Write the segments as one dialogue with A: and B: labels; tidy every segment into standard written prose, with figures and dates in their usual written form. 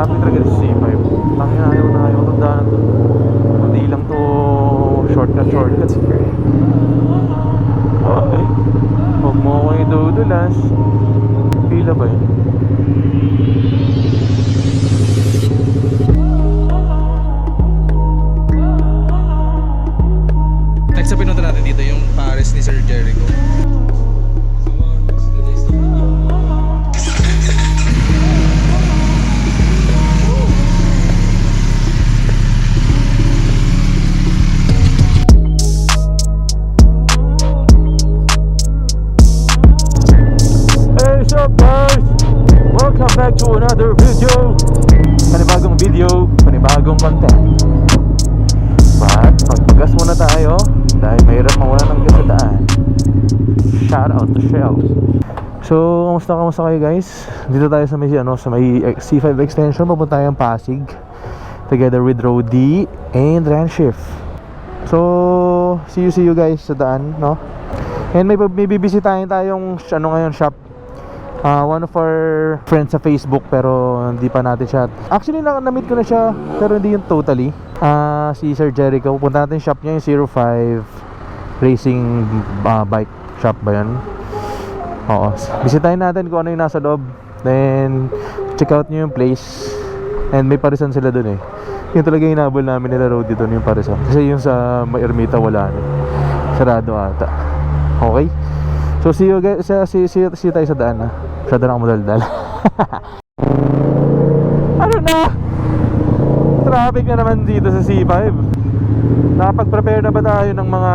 A: Traffic talaga sa C5. Tangina, ayaw itong daanan to. Hindi lang to shortcuts. Okay. Huwag mo ko idudulas. Pila ba yun?
B: Next na pinunta natin dito yung Paris ni Sir Jericho.
A: Hey, what's up guys? Welcome back to another video. Panibagong content. But magpagas muna tayo dahil mahirap mawala ng gas sa daan. Shout out to Shell. So, kamusta kayo guys? Dito tayo sa may C5 extension, papunta tayong Pasig together with Rody and Ranshift. So, see you guys sa daan, no? And may bibisitahin tayong ngayon shop. One of our friends sa Facebook, pero hindi pa natin siya. Actually, na-meet ko na siya, pero hindi yung totally. Si Sir Jericho, punta natin yung shop niya, yung 05 Racing Bike Shop ba yan? Oo, bisitahin natin kung ano yung nasa loob. Then, check out nyo yung place. And may parisan sila dun eh. Yung talaga yung hinabol namin nila road dito, yung parisan. Kasi yung sa Ermita wala na. Sarado ata. Okay? So see you guys, see tayo sa daan na. Masyado na ako madaldal. Ano na? Traffic na naman dito sa C5. Nakapag-prepare na ba tayo ng mga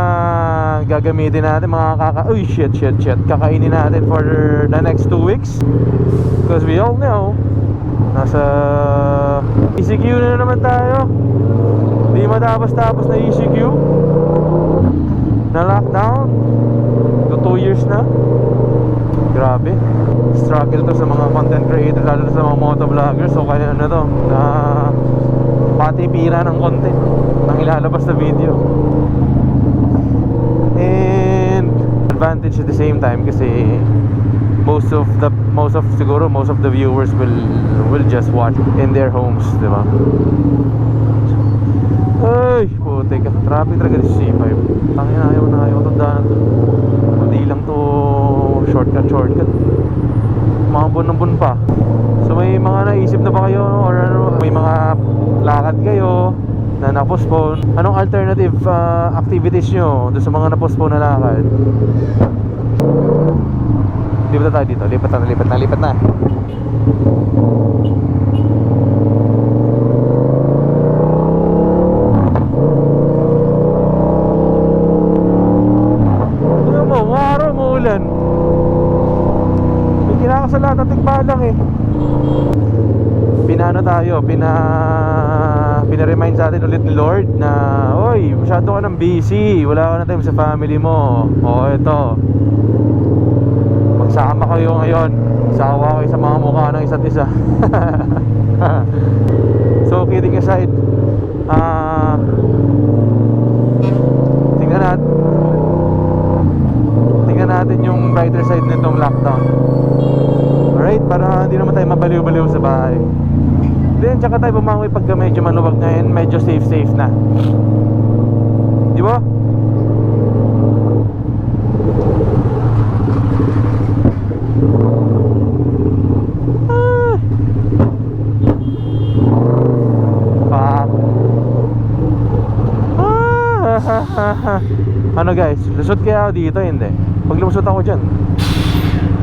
A: gagamitin natin, mga uy, shit, kakainin natin for the next 2 weeks? Because we all know, nasa ECQ na naman tayo. Di matapos-tapos na ECQ, na lockdown. 2 years na. Grabe. Struggle to sa mga content creator, lalo sa mga motovloggers. So kaya ano to, na pati pira ng content ng ilalabas na video. And advantage at the same time kasi most of the viewers will just watch in their homes, di ba? Ay, putik ka. Traffic talaga sa C5. Tangina, ayaw itong daanan to. Hindi lang to shortcut. Mga buwan pa. So may mga naisip na ba kayo or ano, may mga lakad kayo na na-postpone? Anong alternative activities nyo doon sa mga na-postpone na lakad? Lipat na tayo dito. Lipat na. May kinakasala at tigbalang eh. Pinaremind sa atin ulit ni Lord na oy, masyado ka nang busy, wala ka na time sa family mo. O eto, magsama kayo ngayon, sawa kayo sa mga mukha ng isa't isa. So kidding aside, tingnan natin yung brighter side nitong lockdown. Alright, para hindi naman tayo mabaliw-baliw sa bahay. Then, tsaka tayo bumangoy pagka medyo maluwag na yun, medyo safe na. Di ba? Ano guys, lusot kaya ako dito? Hindi. Pag lumusot ako dyan,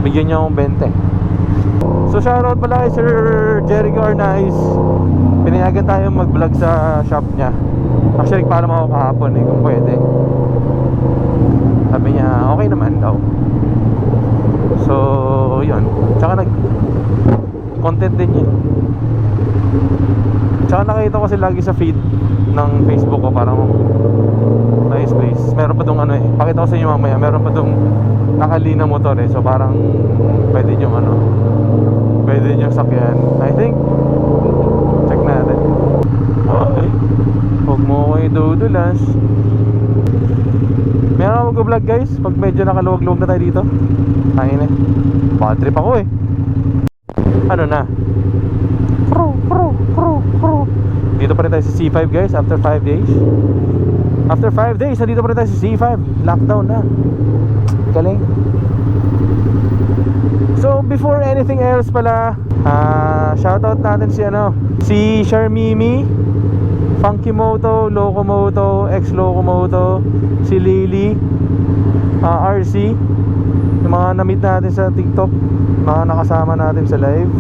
A: bigyan niyo akong 20. So shoutout pala kay Sir Jericho Arnaiz. Pinayagan tayo mag-vlog sa shop niya. Actually, paalam ako kahapon eh, kung pwede. Sabi niya, okay naman daw. So, yun. Tsaka content din yun. Tsaka nakita ko kasi lagi sa feed ng Facebook ko, parang nice place. Meron pa dong pakita ko sa inyo mamaya, meron pa dong nakalina motor eh. So parang pwede nyo sakyan. I think check natin. Okay, huwag mo ko idudulas. Meron ako mag-vlog guys pag medyo nakaluwag-luwag na tayo dito. Ayun eh, bad trip ako eh. Ano na? Pro Dito pa rin tayo sa C5 guys, after 5 days. After 5 days, nandito pa rin tayo sa C5. Lockdown na. Galing. So before anything else pala, shoutout natin si Sharmimi, Funky Moto, Locomoto, Ex Locomoto, si Lily, RC, yung mga na-meet natin sa TikTok, mga nakasama natin sa live.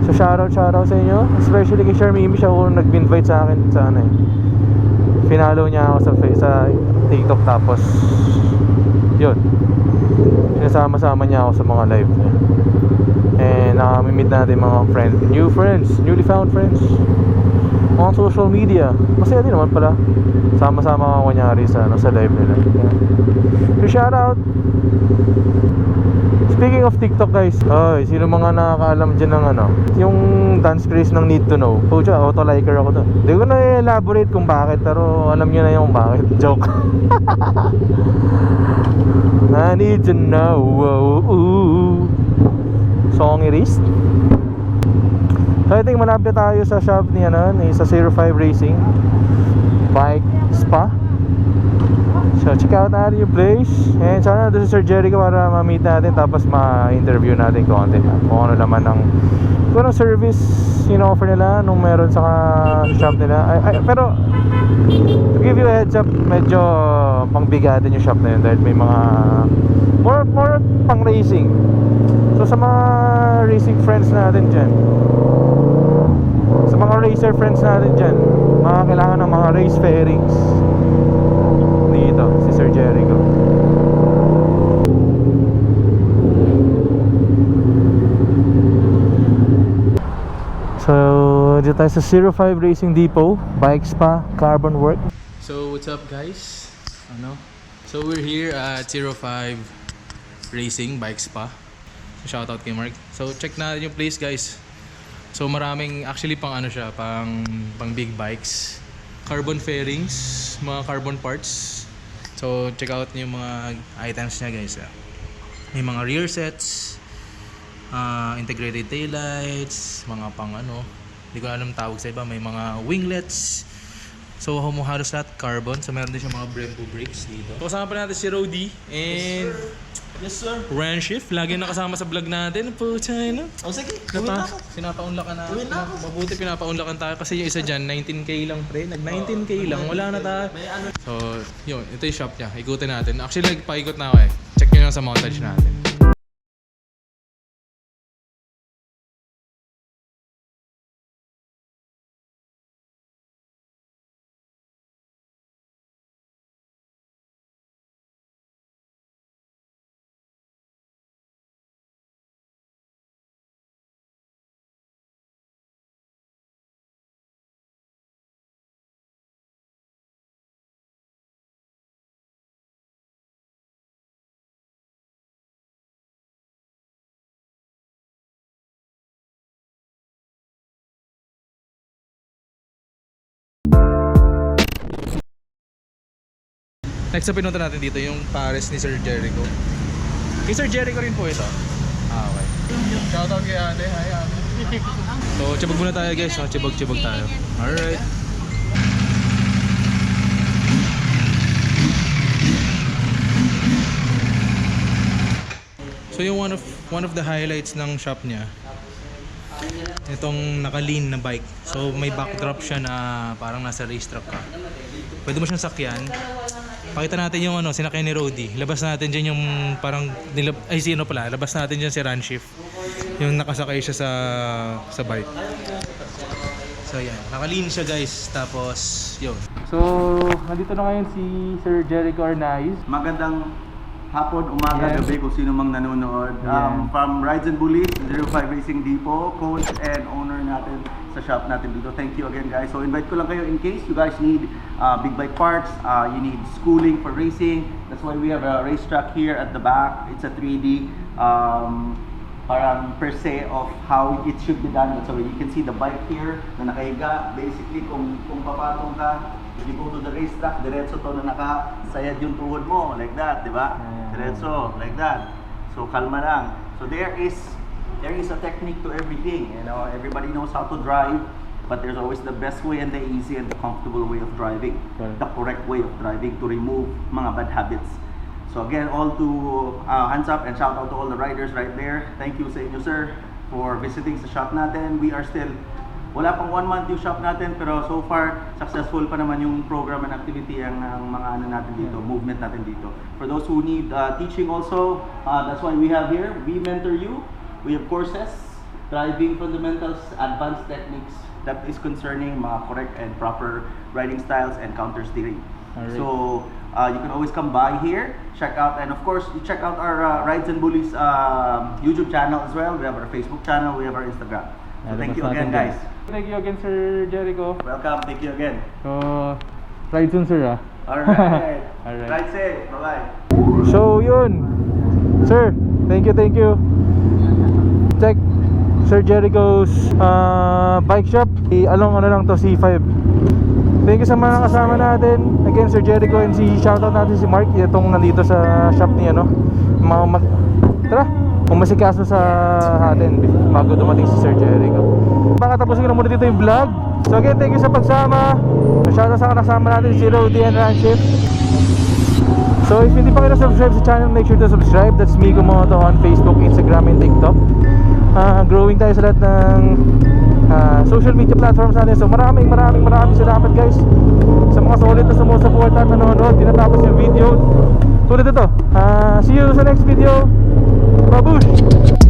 A: So shoutout sa inyo, especially kay Sharmimi. Siya kung nag-invite sa akin sa finalo niya ako sa TikTok, tapos yun, sinasama-sama niya ako sa mga live niya. And nakamimit natin mga newly found friends on social media. Masaya din naman pala, sama-sama ako kunyari sa live nila. So shoutout. Speaking of TikTok guys, sino mga nakakaalam dyan ng yung dance craze ng Need to Know? Pucha, auto-liker ako doon. Hindi ko na elaborate kung bakit, pero alam nyo na yung bakit. Joke. I need to know. Songirist. So I think malapit tayo sa shop ni sa 05 Racing Bike Spa. So check out natin yung place. And sana doon si Sir Jericho para ma-meet natin, tapos ma-interview natin konti kung ano naman kung anong service offer nila nung meron sa shop nila. Pero to give you a heads up, medyo pangbigatin yung shop na yun dahil may mga more pang racing. So sa mga racing friends natin dyan, sa mga racer friends natin dyan, mga kailangan ng mga race fairings, dito si Sir Jericho. So dito tayo sa 05 Racing Depot, Bike Spa, Carbon Work.
B: So what's up guys? So we're here at 05 Racing Bike Spa. So shoutout kay Mark. So check natin yung place guys. So maraming actually pang pang big bikes, carbon fairings, mga carbon parts. So check out yung mga items niya guys. May mga rear sets, integrated taillights, mga pang hindi ko alam tawag sa iba, may mga winglets. So halos lahat carbon. So meron din siya mga Brembo brakes dito. So kasama pa natin si Rody and
C: Yes sir.
B: Ranshift, lagi nakasama sa vlog natin. Puchay na.
C: O sige, gawin na ako.
B: Sinapaunlakan na.
C: Gawin na ako.
B: Mabuti pinapaunlakan tayo kasi yung isa dyan, 19k lang pre. Nag 19k lang, wala na tayo. So, yun, ito yung shop niya. Ikutin natin. Actually, nagpaikot na ako eh. Check nyo lang sa montage natin. Next na pinunta natin dito yung Paris ni Sir Jericho. Kay Sir Jericho rin po ito. Okay. Shoutout kay ate. Hi ate. So, tsibag muna tayo guys. Tsibag tayo. Alright. So yung one of the highlights ng shop niya, itong naka-lean na bike. So may backdrop siya na parang nasa racetrack ka. Pwede mo siyang sakyan. Pakita natin yung sinakyan ni Rody. Labas natin dyan yung parang labas natin dyan si Ranshift. Yung nakasakay siya sa bike. So yan, naka-lean siya guys. Tapos yun. So nandito na ngayon si Sir Jericho Arnaiz.
C: Magandang hapon, umaga,
A: Yes.
C: gabi kung sino mang nanonood.
A: Yeah.
C: From Rides and Bullies, 05 Racing Depot, coach and owner natin sa shop natin dito. Thank you again guys. So invite ko lang kayo in case you guys need big bike parts, you need schooling for racing. That's why we have a racetrack here at the back. It's a 3D parang per se of how it should be done. So you can see the bike here na nakahiga. Basically kung papatong ka, if you go to the racetrack, diretso to na nakasayad yung tuhod mo, like that, di ba? Diretso, like that. So kalma lang. So there is a technique to everything. Everybody knows how to drive. but there's always the best way and the easy and the comfortable way of driving,
A: Correct.
C: the correct way of driving to remove mga bad habits. So again, all to hands up and shout out to all the riders right there. Thank you sa inyo, sir, for visiting sa shop natin. We are still, wala pang 1 month yung shop natin, pero so far, successful pa naman yung program and activity ang mga ano natin dito, movement natin dito. For those who need teaching also, that's why we have here, we mentor you. We have courses, driving fundamentals, advanced techniques, that is concerning mga correct and proper riding styles and counter steering.
A: Alright.
C: So you can always come by here, check out, and of course you check out our Rides and Bullies YouTube channel as well. We have our Facebook channel, we have our Instagram. So thank you again, guys.
A: Thank you again, Sir Jericho.
C: Welcome, thank you again.
A: So, ride soon, sir, ah.
C: Alright.
A: Alright.
C: Ride safe. Bye-bye.
A: So, yun. Sir, thank you, thank you. Check Sir Jericho's bike shop. Along ano lang to, C5. Thank you sa mga kasama natin. Again, Sir Jericho, and shoutout natin si Mark. Itong nandito sa shop ni ano. Tara, umasikaso sa atin bago dumating si Sir Jericho. Baka tapusin ko na muna dito yung vlog. So again, thank you sa pagsama. Shoutout sa kasama natin si Rudy and Ranship. So if hindi pa kayo na-subscribe sa channel, make sure to subscribe. That's Miko Moto on Facebook, Instagram, and TikTok. Growing tayo sa lahat ng social media platforms natin. So maraming salamat, guys, sa mga solid na sumusuporta at nanonood. Tinatapos yung video tulad ito. See you sa next video. Babush!